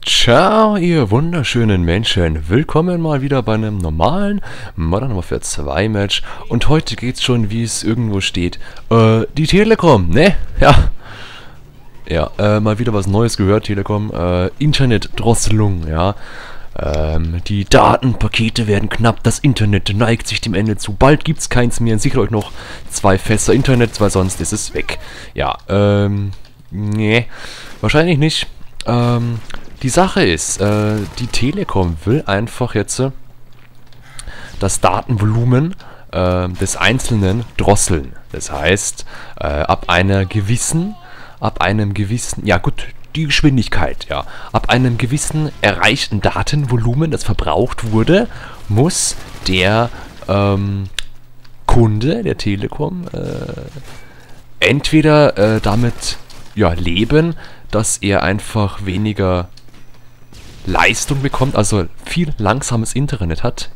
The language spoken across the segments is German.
Ciao, ihr wunderschönen Menschen. Willkommen mal wieder bei einem normalen Modern Warfare 2 Match. Und heute geht's schon, wie es irgendwo steht, die Telekom, ne? Ja, mal wieder was Neues gehört, Telekom. Internetdrosselung, ja. Die Datenpakete werden knapp, das Internet neigt sich dem Ende zu. Bald gibt's keins mehr. Sichert euch noch 2 Fässer Internet, weil sonst ist es weg. Ja, nee, wahrscheinlich nicht. Die Sache ist, die Telekom will einfach jetzt das Datenvolumen des Einzelnen drosseln. Das heißt, ab einem gewissen, ja gut, die Geschwindigkeit, ja, ab einem gewissen erreichten Datenvolumen, das verbraucht wurde, muss der Kunde der Telekom entweder damit leben, dass er einfach weniger Leistung bekommt, also viel langsames Internet hat.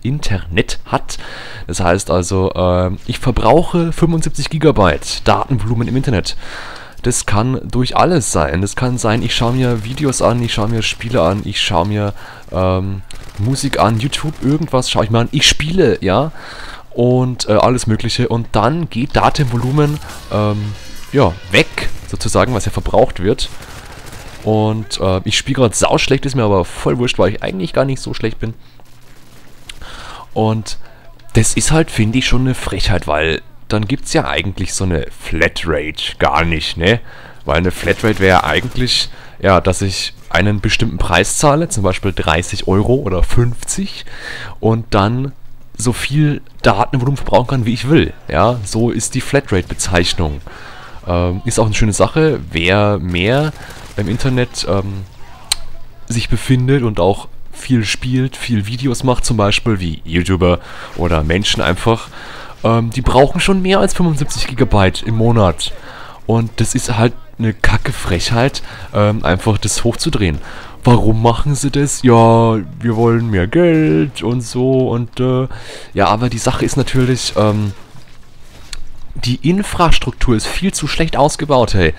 Das heißt also, ich verbrauche 75 GB Datenvolumen im Internet. Das kann durch alles sein. Das kann sein, ich schaue mir Videos an, ich schaue mir Spiele an, ich schaue mir Musik an, YouTube, irgendwas schaue ich mir an. Ich spiele, ja, und alles Mögliche. Und dann geht Datenvolumen weg, sozusagen, was ja verbraucht wird. Und ich spiele gerade sauschlecht, ist mir aber voll wurscht, weil ich eigentlich gar nicht so schlecht bin. Und das ist halt, finde ich, schon eine Frechheit, weil dann gibt es ja eigentlich so eine Flatrate gar nicht, ne? Weil eine Flatrate wäre eigentlich, ja, dass ich einen bestimmten Preis zahle, zum Beispiel 30 Euro oder 50 und dann so viel Datenvolumen verbrauchen kann, wie ich will. Ja, so ist die Flatrate-Bezeichnung. Ist auch eine schöne Sache, wer mehr im Internet sich befindet und auch viel spielt, viel Videos macht, zum Beispiel wie YouTuber oder Menschen einfach, die brauchen schon mehr als 75 GB im Monat. Und das ist halt eine kacke Frechheit, einfach das hochzudrehen. Warum machen sie das? Ja, wir wollen mehr Geld und so und ja, aber die Sache ist natürlich, die Infrastruktur ist viel zu schlecht ausgebaut, hey.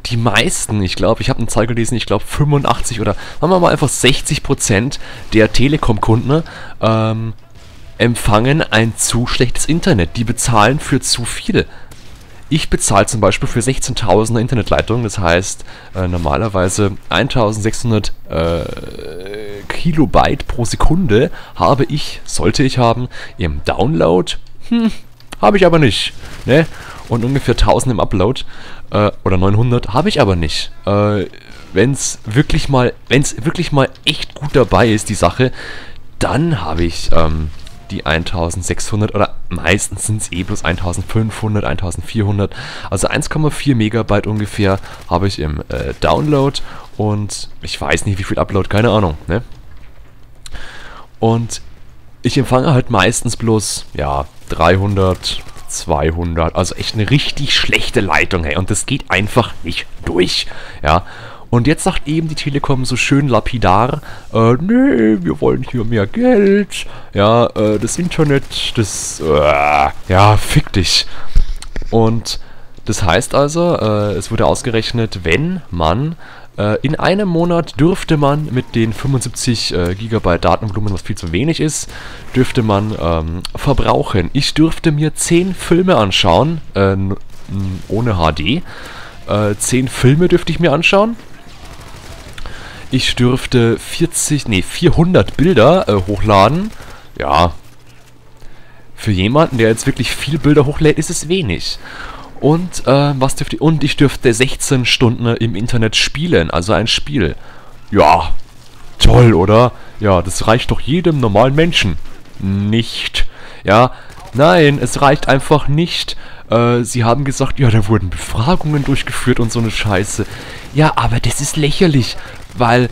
Die meisten, ich glaube, ich habe eine Zahl gelesen, ich glaube 85 oder sagen wir mal einfach 60% der Telekom-Kunden empfangen ein zu schlechtes Internet. Die bezahlen für zu viel. Ich bezahle zum Beispiel für 16.000er Internetleitung, das heißt normalerweise 1600 Kilobyte pro Sekunde sollte ich haben im Download. Habe ich aber nicht, ne? Und ungefähr 1000 im Upload, oder 900, habe ich aber nicht. Wenn's wirklich mal echt gut dabei ist, die Sache, dann habe ich die 1600 oder meistens sind es bloß 1500, 1400, also 1,4 Megabyte ungefähr habe ich im Download und ich weiß nicht wie viel Upload, keine Ahnung, ne? Und ich empfange halt meistens bloß, ja, 300, 200, also echt eine richtig schlechte Leitung, hey, und das geht einfach nicht durch, ja. Und jetzt sagt eben die Telekom so schön lapidar, nee, wir wollen hier mehr Geld, ja, das Internet, ja, fick dich. Und das heißt also, es wurde ausgerechnet, wenn man in einem Monat dürfte man mit den 75 GB Datenvolumen, was viel zu wenig ist, dürfte man verbrauchen. Ich dürfte mir 10 Filme anschauen, ohne HD. 10 Filme dürfte ich mir anschauen. Ich dürfte 400 Bilder hochladen. Ja, für jemanden, der jetzt wirklich viele Bilder hochlädt, ist es wenig. Und ich dürfte 16 Stunden im Internet spielen, also ein Spiel. Ja, toll, oder? Ja, das reicht doch jedem normalen Menschen. Nicht. Ja, nein, es reicht einfach nicht. Sie haben gesagt, ja, da wurden Befragungen durchgeführt und so eine Scheiße. Ja, aber das ist lächerlich, weil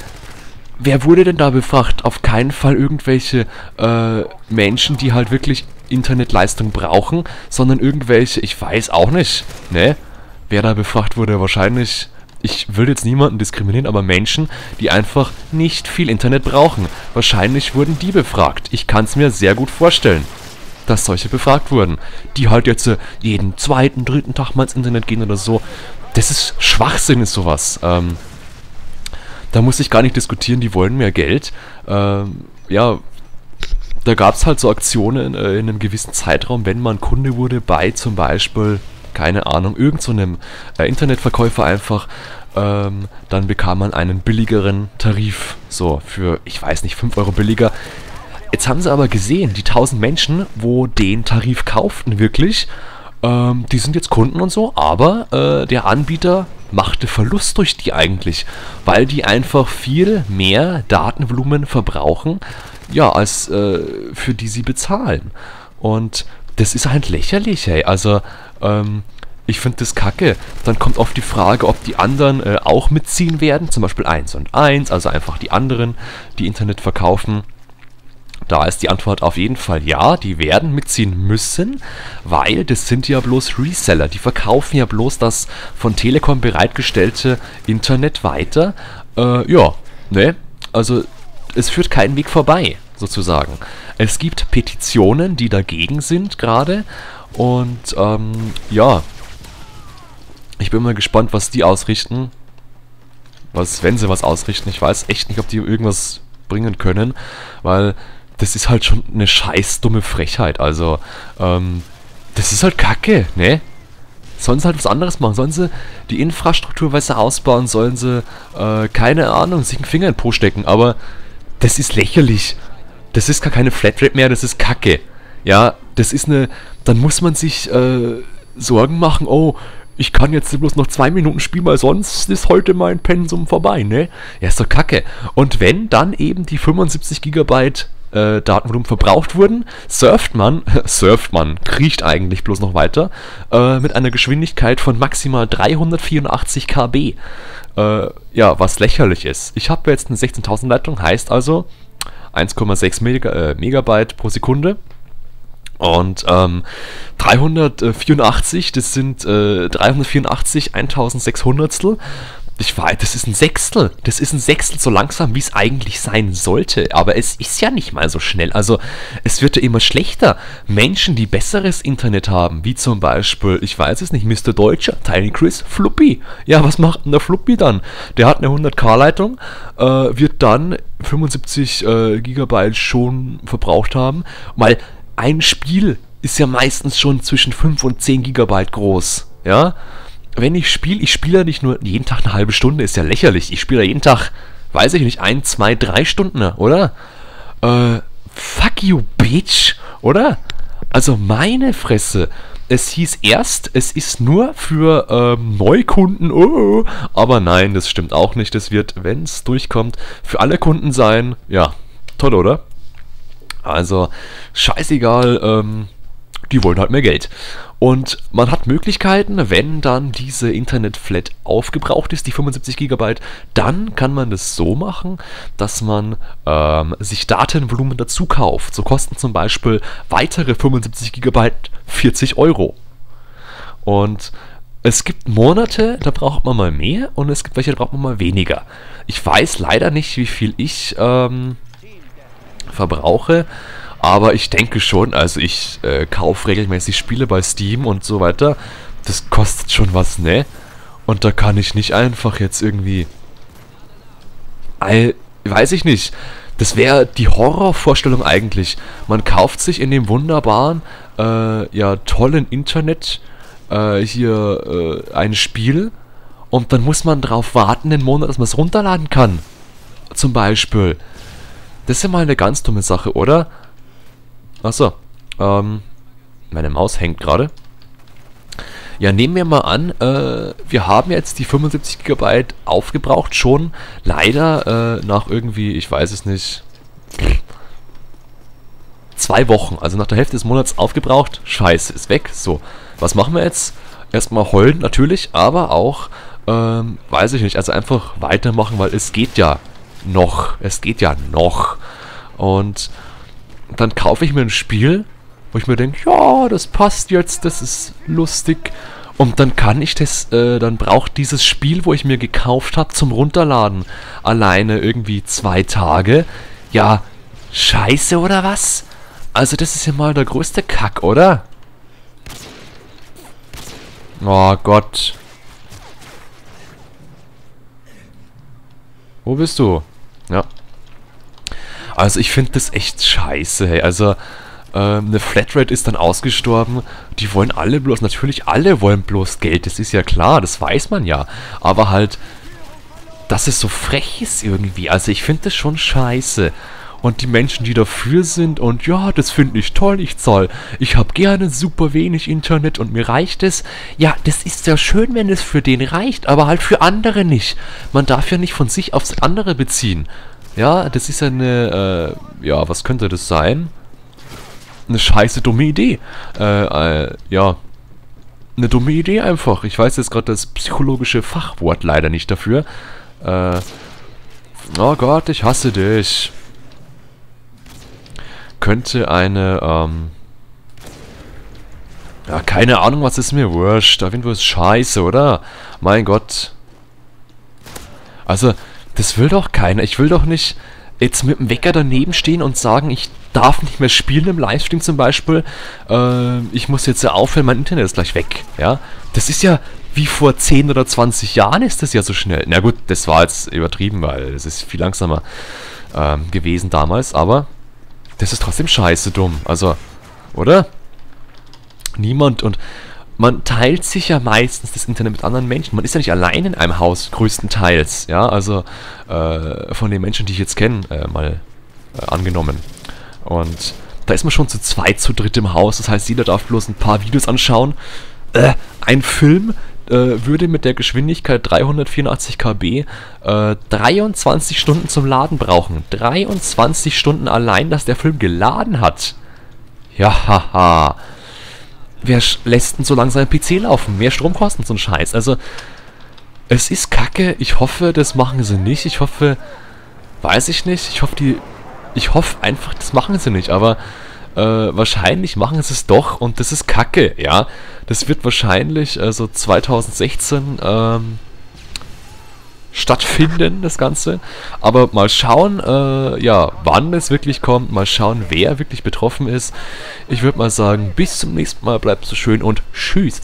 wer wurde denn da befragt? Auf keinen Fall irgendwelche Menschen, die halt wirklich Internetleistung brauchen, sondern irgendwelche, ich weiß auch nicht, ne? Wer da befragt wurde, wahrscheinlich, ich will jetzt niemanden diskriminieren, aber Menschen, die einfach nicht viel Internet brauchen. Wahrscheinlich wurden die befragt. Ich kann es mir sehr gut vorstellen, dass solche befragt wurden. Die halt jetzt jeden zweiten, dritten Tag mal ins Internet gehen oder so. Das ist Schwachsinn, ist sowas. Da muss ich gar nicht diskutieren, die wollen mehr Geld. Ja, da gab es halt so Aktionen in einem gewissen Zeitraum, wenn man Kunde wurde bei zum Beispiel, keine Ahnung, irgend so einem Internetverkäufer einfach, dann bekam man einen billigeren Tarif, so für, ich weiß nicht, 5 Euro billiger. Jetzt haben sie aber gesehen, die 1000 Menschen, wo den Tarif kauften wirklich, die sind jetzt Kunden und so, aber der Anbieter machte Verlust durch die eigentlich, weil die einfach viel mehr Datenvolumen verbrauchen, ja, als für die sie bezahlen. Und das ist halt lächerlich, hey. Also, ich finde das kacke. Dann kommt oft die Frage, ob die anderen auch mitziehen werden, zum Beispiel 1 und 1, also einfach die anderen, die Internet verkaufen. Da ist die Antwort auf jeden Fall ja, die werden mitziehen müssen, weil das sind ja bloß Reseller, die verkaufen ja bloß das von Telekom bereitgestellte Internet weiter. Ja, ne, also es führt keinen Weg vorbei, sozusagen. Es gibt Petitionen, die dagegen sind gerade und ja, ich bin mal gespannt, was die ausrichten. Wenn sie was ausrichten, ich weiß echt nicht, ob die irgendwas bringen können, weil das ist halt schon eine scheiß dumme Frechheit. Also, das ist halt Kacke, ne? Sollen sie halt was anderes machen? Sollen sie die Infrastruktur besser ausbauen? Sollen sie, keine Ahnung, sich einen Finger in den Po stecken? Aber das ist lächerlich. Das ist gar keine Flatrate mehr, das ist Kacke. Ja, das ist eine... Dann muss man sich Sorgen machen, oh, ich kann jetzt bloß noch 2 Minuten spielen, weil sonst ist heute mein Pensum vorbei, ne? Ja, ist doch Kacke. Und wenn dann eben die 75 Gigabyte Datenvolumen verbraucht wurden, surft man, kriecht eigentlich bloß noch weiter, mit einer Geschwindigkeit von maximal 384 KB. Ja, was lächerlich ist. Ich habe jetzt eine 16.000 Leitung, heißt also 1,6 Megabyte pro Sekunde. Und 384, das sind 384 1600stel. Ich weiß, das ist ein Sechstel. Das ist ein Sechstel so langsam, wie es eigentlich sein sollte. Aber es ist ja nicht mal so schnell. Also, es wird ja immer schlechter. Menschen, die besseres Internet haben, wie zum Beispiel, ich weiß es nicht, Mr. Deutscher, Tiny Chris, Fluppy. Ja, was macht denn der Fluppy dann? Der hat eine 100K-Leitung, wird dann 75 Gigabyte schon verbraucht haben, weil ein Spiel ist ja meistens schon zwischen 5 und 10 Gigabyte groß. Ja? Wenn ich spiele ja nicht nur jeden Tag eine halbe Stunde, ist ja lächerlich. Ich spiele ja jeden Tag, weiß ich nicht, 1, 2, 3 Stunden, oder? Fuck you, bitch, oder? Also meine Fresse. Es hieß erst, es ist nur für Neukunden, aber nein, das stimmt auch nicht. Das wird, wenn es durchkommt, für alle Kunden sein. Ja, toll, oder? Also, scheißegal, die wollen halt mehr Geld. Und man hat Möglichkeiten, wenn dann diese Internet-Flat aufgebraucht ist, die 75 Gigabyte, dann kann man das so machen, dass man sich Datenvolumen dazu kauft. So kosten zum Beispiel weitere 75 Gigabyte 40 Euro. Und es gibt Monate, da braucht man mal mehr und es gibt welche, da braucht man mal weniger. Ich weiß leider nicht, wie viel ich verbrauche, aber ich denke schon, also ich kaufe regelmäßig Spiele bei Steam und so weiter, das kostet schon was, ne? Und da kann ich nicht einfach jetzt irgendwie, weiß ich nicht, das wäre die Horrorvorstellung eigentlich. Man kauft sich in dem wunderbaren, ja, tollen Internet hier ein Spiel und dann muss man drauf warten, einen Monat, dass man es runterladen kann. Zum Beispiel. Das ist ja mal eine ganz dumme Sache, oder? Achso, meine Maus hängt gerade. Ja, nehmen wir mal an, wir haben jetzt die 75 GB aufgebraucht, schon leider nach irgendwie, ich weiß es nicht, 2 Wochen, also nach der Hälfte des Monats aufgebraucht, scheiße, ist weg. So, was machen wir jetzt? Erstmal heulen natürlich, aber auch, weiß ich nicht, also einfach weitermachen, weil es geht ja noch. Und dann kaufe ich mir ein Spiel, wo ich mir denke, ja, das passt jetzt, das ist lustig. Und dann kann ich das, dann braucht dieses Spiel, wo ich mir gekauft habe, zum Runterladen alleine irgendwie 2 Tage. Ja, scheiße oder was? Also das ist ja mal der größte Kack, oder? Oh Gott. Wo bist du? Ja. Also ich finde das echt scheiße, hey. Also, eine Flatrate ist dann ausgestorben. Die wollen alle bloß, natürlich alle wollen bloß Geld, das ist ja klar, das weiß man ja. Aber halt, dass es so frech ist irgendwie. Also ich finde das schon scheiße. Und die Menschen, die dafür sind und ja, das finde ich toll, ich habe gerne super wenig Internet und mir reicht es. Ja, das ist ja schön, wenn es für den reicht, aber halt für andere nicht. Man darf ja nicht von sich aufs andere beziehen. Ja, das ist ja eine, ja, was könnte das sein? Eine scheiße dumme Idee. Ja, eine dumme Idee einfach. Ich weiß jetzt gerade das psychologische Fachwort leider nicht dafür. Oh Gott, ich hasse dich. Könnte eine, ja, keine Ahnung, was ist mir wurscht. Auf jeden Fall ist scheiße, oder? Mein Gott. Also, das will doch keiner. Ich will doch nicht jetzt mit dem Wecker daneben stehen und sagen, ich darf nicht mehr spielen im Livestream zum Beispiel. Ich muss jetzt ja aufhören, mein Internet ist gleich weg. Ja, das ist ja wie vor 10 oder 20 Jahren ist das ja so schnell. Na gut, das war jetzt übertrieben, weil es ist viel langsamer gewesen damals, aber das ist trotzdem scheiße dumm. Also, oder? Niemand und man teilt sich ja meistens das Internet mit anderen Menschen. Man ist ja nicht allein in einem Haus, größtenteils. Ja, also von den Menschen, die ich jetzt kenne, mal angenommen. Und da ist man schon zu zweit, zu dritt im Haus. Das heißt, jeder darf bloß ein paar Videos anschauen. Ein Film würde mit der Geschwindigkeit 384 KB 23 Stunden zum Laden brauchen. 23 Stunden allein, dass der Film geladen hat. Ja, haha. Wer lässt denn so lange seinen PC laufen? Mehr Strom kostet so ein Scheiß. Also, es ist kacke. Ich hoffe, das machen sie nicht. Ich hoffe, weiß ich nicht. Ich hoffe einfach, das machen sie nicht. Aber wahrscheinlich machen sie es doch und das ist kacke, ja. Das wird wahrscheinlich so 2016 stattfinden, das Ganze. Aber mal schauen, ja, wann es wirklich kommt. Mal schauen, wer wirklich betroffen ist. Ich würde mal sagen, bis zum nächsten Mal. Bleibt so schön und tschüss.